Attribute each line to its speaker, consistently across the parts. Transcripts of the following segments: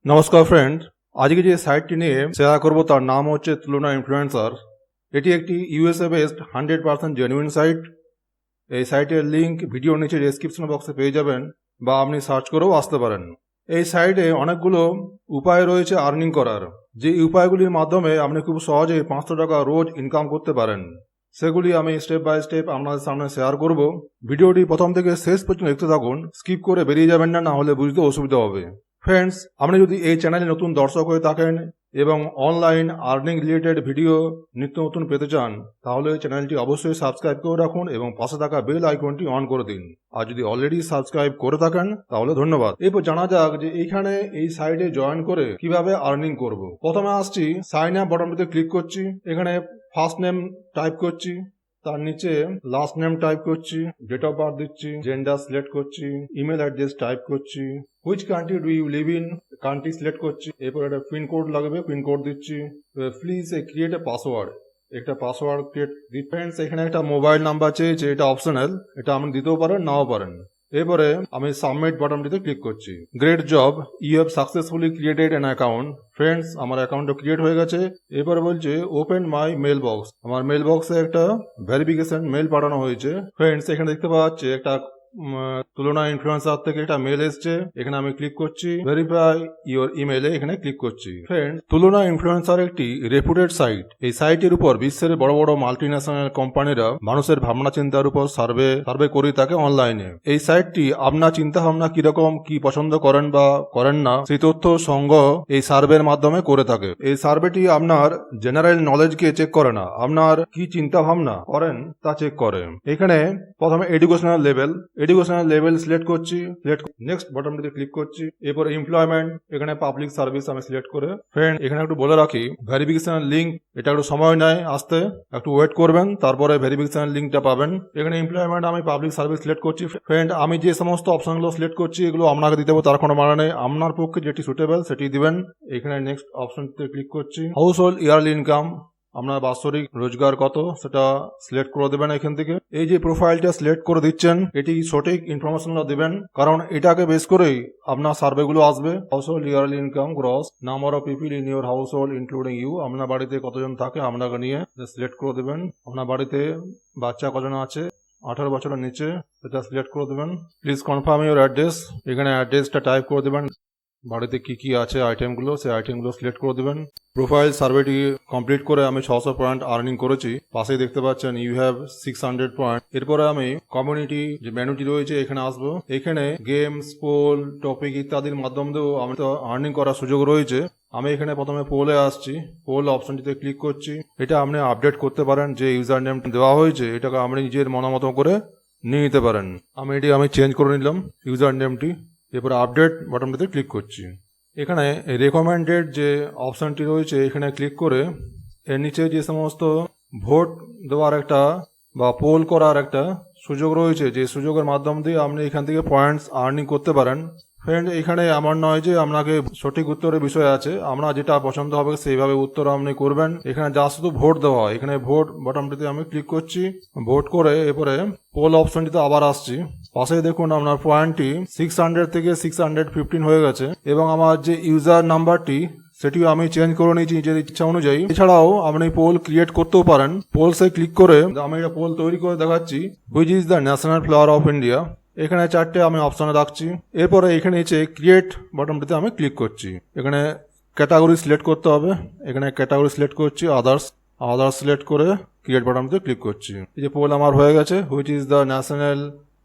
Speaker 1: নমস্কার ফ্রেন্ড, আজকে যে সাইটটি নিয়ে শেয়ার করব তার নাম হচ্ছে তুলনা ইনফ্লুয়েন্সার। এটি একটি ইউএসএ বেসড 100% জেনুইন সাইট। এই সাইটের লিঙ্ক ভিডিও নিচে ডেসক্রিপশন বক্সে পেয়ে যাবেন বা আপনি সার্চ করেও আসতে পারেন। এই সাইটে অনেকগুলো উপায় রয়েছে আর্নিং করার, যে উপায়গুলির মাধ্যমে আপনি খুব সহজেই 500 টাকা রোজ ইনকাম করতে পারেন। সেগুলি আমি স্টেপ বাই স্টেপ আপনাদের সামনে শেয়ার করব। ভিডিওটি প্রথম থেকে শেষ পর্যন্ত দেখতে থাকুন, স্কিপ করে বেরিয়ে যাবেন না, হলে বুঝতে অসুবিধা হবে। ফ্রেন্ডস, আপনি যদি এই চ্যানেলে নতুন দর্শক হয়ে থাকেন এবং অনলাইন আর্নিং রিলেটেড ভিডিও নিত্য নতুন পেতে চান, তাহলে চ্যানেলটি অবশ্যই সাবস্ক্রাইব করে রাখুন এবং পাশে থাকা বেল আইকনটি অন করে দিন। আর যদি অলরেডি সাবস্ক্রাইব করে থাকেন তাহলে ধন্যবাদ। এরপর জানা যাক যে এইখানে এই সাইটে জয়েন করে কিভাবে আর্নিং করব। প্রথমে আসছি, সাইন আপ বাটনটিতে ক্লিক করছি। এখানে ফার্স্ট নেম টাইপ করছি, তার নিচে লাস্ট নেম টাইপ করছি, ডেট অফ বার্থ দিচ্ছি, জেন্ডার সিলেক্ট করছি, ইমেল অ্যাড্রেস টাইপ করছি, which country do you live in, country select করছি। এরপর একটা পিন কোড লাগবে, পিন কোড দিচ্ছি। প্লিজ ক্রিয়েট এ পাসওয়ার্ড, একটা পাসওয়ার্ড ক্রিয়েট। ডিফেন্স এখানে একটা মোবাইল নাম্বার চেয়েছে, এটা অপশনাল, এটা আপনি দিতেও পারেন নাও পারেন। এরপরে আমি সাবমিট বাটনটিতে ক্লিক করছি। Great job, you have successfully created an account. Friends, আমার অ্যাকাউন্টটা ক্রিয়েট হয়ে গেছে। এরপরে বলছে ওপেন মাই মেল বক্স। আমার মেল বক্সে একটা ভেরিফিকেশন মেল পাঠানো হয়েছে। ফ্রেন্ডস, এখানে দেখতে পাওয়া যাচ্ছে একটা তুলনা ইনফ্লুয়েন্সার থেকে একটা মেল এসছে। এখানে আমি ক্লিক করছি, ভেরিফাই ইওর ইমেলে এখানে ক্লিক করছি। ফ্রেন্ড, তুলনা ইনফ্লুয়েন্সার একটি রেপুটেড সাইট। এই সাইটের উপর বিশ্বের বড় বড় মাল্টিন্যাশনাল কোম্পানিরা মানুষের ভাবনা চিন্তার উপর সার্ভে করে থাকে অনলাইনে। এই সাইটটি আপনার চিন্তা ভাবনা কিরকম, কি পছন্দ করেন বা করেন না, সেই তথ্য সংগ্রহ এই সার্ভের মাধ্যমে করে থাকে। এই সার্ভেটি আপনার জেনারেল নলেজকে চেক করে না, আপনার কি চিন্তা ভাবনা করেন তা চেক করে। এখানে প্রথমে এডুকেশনাল লেভেল সিলেক্ট করছি, নেক্সট বাটনটিতে ক্লিক করছি। এরপর এমপ্লয়মেন্ট, এখানে পাবলিক সার্ভিস আমি সিলেক্ট করে। ফ্রেন্ড, এখানে একটু বলে রাখি, ভেরিফিকেশন লিঙ্ক এটা একটু সময় নেয় আসতে, একটু ওয়েট করবেন, তারপরে ভেরিফিকেশন লিঙ্কটা পাবেন। এখানে এমপ্লয়মেন্ট আমি পাবলিক সার্ভিস সিলেক্ট করছি। ফ্রেন্ড, আমি যে সমস্ত অপশনগুলো সিলেক্ট করছি এগুলো আপনাকে দিতে হবে, তার কোনো মানে নেই। আপনার পক্ষে যেটি সুটেবল সেটি দিবেন। এখানে নেক্সট অপশনটিতে ক্লিক করছি। হাউস হোল্ড ইয়ারলি ইনকাম, আপনার বাৎসরিক রোজগার কত সেটা সিলেক্ট করে দেবেন এখান থেকে। এই যে প্রোফাইলটা সিলেক্ট করে দিচ্ছেন, এটি সঠিক ইনফরমেশনটা দিবেন, কারণ এটাকে বেস করেই আপনার সার্ভেগুলো আসবে। Household yearly income, gross number of people in your household including you, আপনার বাড়িতে কতজন থাকে আপনাকে নিয়ে সিলেক্ট করে দেবেন। আপনার বাড়িতে বাচ্চা কজন আছে, 18 বছরের নিচে, সেটা সিলেক্ট করে দেবেন। প্লিজ কনফার্ম ইউর অ্যাড্রেস, এখানে অ্যাড্রেসটা টাইপ করে দেবেন। বাড়িতে কি কি আছে আইটেমগুলো, সেই আইটেমগুলো সিলেক্ট করে দেবেন। প্রোফাইল সার্ভেটি কমপ্লিট করে আমি 600 পয়েন্ট আর্নিং করেছি। পাশেই দেখতে পাচ্ছেন ইউ হ্যাভ 600 পয়েন্ট। এরপরে আমি কমিউনিটি যে মেনুটি রয়েছে এখানে আসবো। এখানে গেমস, পোল, টপিক ইত্যাদির মাধ্যম দিয়েও আমি তো আর্নিং করার সুযোগ রয়েছে। আমি এখানে প্রথমে পোলে আসছি, পোল অপশনটিতে ক্লিক করছি। এটা আপনি আপডেট করতে পারেন, যে ইউজার নেম দেওয়া হয়েছে এটাকে আপনি নিজের মনোমতো করে নিয়ে নিতে পারেন। আমি চেঞ্জ করে নিলাম ইউজার নেমটি। এরপর আপডেট বাটনটিতে ক্লিক করছি। এখানে রেকমেন্ডেড যে অপশনটি রয়েছে এখানে ক্লিক করে এর নিচে যে সমস্ত ভোট দেওয়ার একটা বা পোল করার একটা সুযোগ রয়েছে, যে সুযোগের মাধ্যম দিয়ে আপনি এখান থেকে পয়েন্টস আর্নিং করতে পারেন। ফ্রেন্ড, এখানে আমার নয় যে আপনাকে সঠিক উত্তরের বিষয় আছে, আপনার যেটা পছন্দ হবে সেইভাবে উত্তর আপনি করবেন। এখানে যা শুধু ভোট দেওয়া হয়, এখানে ভোট বাটনটিতে আমি ক্লিক করছি। ভোট করে এরপরে পোল অপশনটিতে আবার আসছি। পাশে দেখুন আপনার পয়েন্টটি 600 থেকে 615 হয়ে গেছে এবং আমার যে ইউজার নাম্বারটি সেটিও আমি চেঞ্জ করে নিয়েছি নিজের ইচ্ছা অনুযায়ী। এছাড়াও আপনি পোল ক্রিয়েট করতেও পারেন। পোলসে ক্লিক করে আমি একটা পোল তৈরি করে দেখাচ্ছি, which is the national flower of India. এখানে 4টে আমি অপশনে রাখছি। এরপরে এখানে নিচে ক্রিয়েট বাটনটিতে আমি ক্লিক করছি। এখানে ক্যাটাগরি সিলেক্ট করতে হবে, এখানে ক্যাটাগরি সিলেক্ট করছি, আদার্স সিলেক্ট করে ক্রিয়েট বাটনটিতে ক্লিক করছি। এই যে পোল আমার হয়ে গেছে, which is the national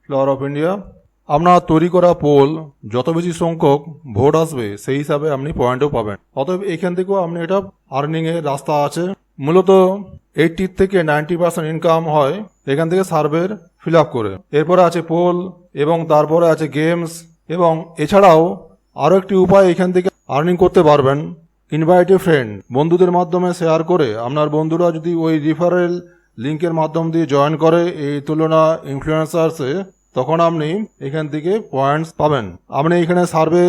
Speaker 1: flower of India. আপনার তৈরি করা পোল যত বেশি সংখ্যক ভোট আসবে সেই হিসাবে আপনি পয়েন্টও পাবেন। অতএব এখান থেকেও আপনি এটা আর্নিং এর রাস্তা আছে। মূলত 80 থেকে 90% ইনকাম হয় এখান থেকে সার্ভের ফিল আপ করে। এরপরে আছে পোল এবং তারপরে আছে গেমস, এবং এছাড়াও আরও একটি উপায় এখান থেকে আর্নিং করতে পারবেন, ইনভাইট এ ফ্রেন্ড, বন্ধুদের মাধ্যমে শেয়ার করে। আপনার বন্ধুরা যদি ওই রিফারেল লিঙ্কের মাধ্যম দিয়ে জয়েন করে এই তুলনা ইনফ্লুয়েন্সার্সে, তখন আপনি এখান থেকে পয়েন্টস পাবেন। আপনি এখানে সার্ভে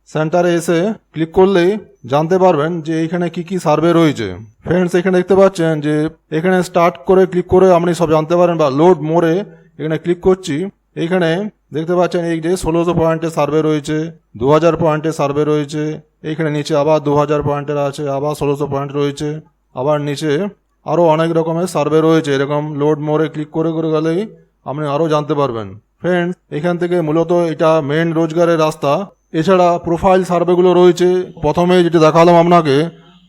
Speaker 1: সেন্টারে এসে ক্লিক করলেই জানতে পারবেন যে এখানে কি কি সার্ভে রয়েছে। ফ্রেন্ডস, এখানে দেখতে পাচ্ছেন যে এখানে স্টার্ট করে ক্লিক করে আপনি সব জানতে পারেন, বা লোড মোরে এখানে ক্লিক করছি। এইখানে দেখতে পাচ্ছেন এই যে 1600 পয়েন্টের সার্ভে রয়েছে, 2000 পয়েন্টের সার্ভে রয়েছে, এইখানে নিচে আবার 2000 পয়েন্টের আছে, আবার 1600 পয়েন্ট রয়েছে, আবার নিচে আরও অনেক রকমের সার্ভে রয়েছে। এরকম লোড মোরে ক্লিক করে করে গেলেই আপনি আরও জানতে পারবেন। ফ্রেন্ডস, এখান থেকে মূলত এটা মেন রোজগারের রাস্তা। এছাড়া প্রোফাইল সার্ভেগুলো রয়েছে। প্রথমে যেটা দেখালাম আপনাকে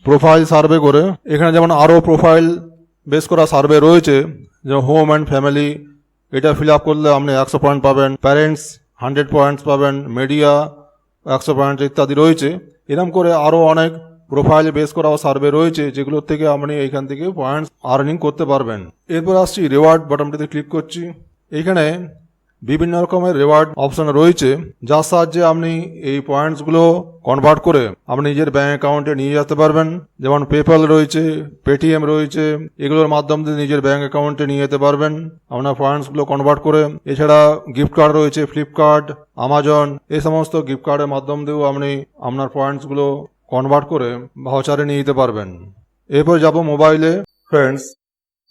Speaker 1: প্রোফাইল সার্ভে করে, এখানে যেমন আরও প্রোফাইল বেস করা সার্ভে রয়েছে, যেমন হোম অ্যান্ড ফ্যামিলি, এটা ফিল আপ করলে আপনি 100 পয়েন্ট পাবেন, প্যারেন্টস 100 পয়েন্টস পাবেন, মিডিয়া 100 পয়েন্ট ইত্যাদি রয়েছে। এরকম করে আরও অনেক প্রোফাইল বেস করা সার্ভে রয়েছে, যেগুলোর থেকে আপনি এইখান থেকে পয়েন্টস আর্নিং করতে পারবেন। এরপর আসছি রিওয়ার্ড বাটনটিতে ক্লিক করছি। এইখানে বিভিন্ন রকমের রিওয়ার্ড অপশন রয়েছে, যার সাহায্যে আপনি এই পয়েন্টসগুলো কনভার্ট করে আপনি নিজের ব্যাঙ্ক অ্যাকাউন্টে নিয়ে যেতে পারবেন। যেমন পেপ্যাল রয়েছে, পেটিএম রয়েছে, এগুলোর মাধ্যমে নিজের ব্যাঙ্ক অ্যাকাউন্টে নিয়ে যেতে পারবেন আপনার পয়েন্টসগুলো কনভার্ট করে। এছাড়া গিফট কার্ড রয়েছে, ফ্লিপকার্ট, আমাজন, এই সমস্ত গিফট কার্ডের মাধ্যম দিয়েও আপনি আপনার পয়েন্টসগুলো কনভার্ট করে ভাউচারে নিয়ে যেতে পারবেন। এরপর যাব মোবাইলে। ফ্রেন্ডস,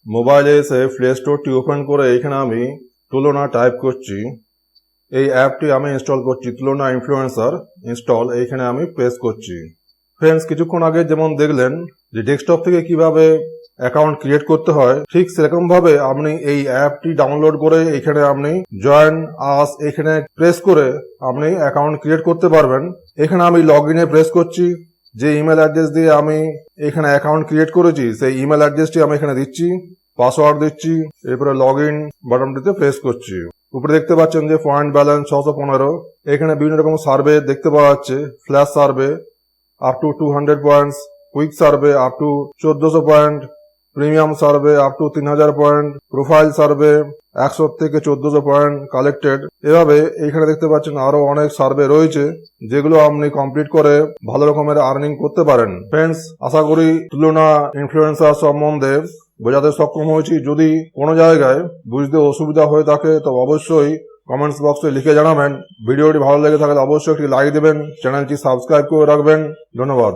Speaker 1: মোবাইলে এসে প্লে স্টোরটি ওপেন করে এখানে আমি তুলনা টাইপ করছি। এই অ্যাপটি আমি ইনস্টল করছি, তুলনা ইনফ্লুয়েন্সার ইনস্টল, এইখানে আমি প্রেস করছি। ফ্রেন্ডস, কিছুক্ষণ আগে যেমন দেখলেন যে ডেস্কটপ থেকে কিভাবে অ্যাকাউন্ট ক্রিয়েট করতে হয়, ঠিক সেরকম ভাবে আপনি এই অ্যাপটি ডাউনলোড করে এখানে আপনি জয়েন আস এখানে প্রেস করে আপনি অ্যাকাউন্ট ক্রিয়েট করতে পারবেন। এখানে আমি লগ ইনে প্রেস করছি। যে ইমেল অ্যাড্রেস দিয়ে আমি এখানে অ্যাকাউন্ট ক্রিয়েট করেছি সেই ইমেল অ্যাড্রেসটি আমি এখানে দিচ্ছি, পাসওয়ার্ড দিচ্ছি, এরপরে লগ ইন বাটনটিতে প্রেস করছি। উপরে দেখতে পাচ্ছেন যে পয়েন্ট ব্যালেন্স 615। এখানে বিভিন্ন রকম সার্ভে দেখতে পাওয়া যাচ্ছে, flash survey up to 200 points, quick survey up to 1400 point, premium survey up to 3000 point, profile survey 100 থেকে 1400 পয়েন্ট কালেক্টেড। এভাবে এখানে দেখতে পাচ্ছেন আরো অনেক সার্ভে রয়েছে, যেগুলো আপনি কমপ্লিট করে ভালো রকমের আর্নিং করতে পারেন। ফ্রেন্ডস, আশা করি তুলনা ইনফ্লুয়েন্সার সম্বন্ধে বোঝাতে সক্ষম হয়েছি। যদি কোনো জায়গায় বুঝতে অসুবিধা হয়ে থাকে তো অবশ্যই কমেন্টস বক্সে লিখে জানাবেন। ভিডিওটি ভালো লেগে থাকলে অবশ্যই একটি লাইক দেবেন, চ্যানেলটি সাবস্ক্রাইব করে রাখবেন। ধন্যবাদ।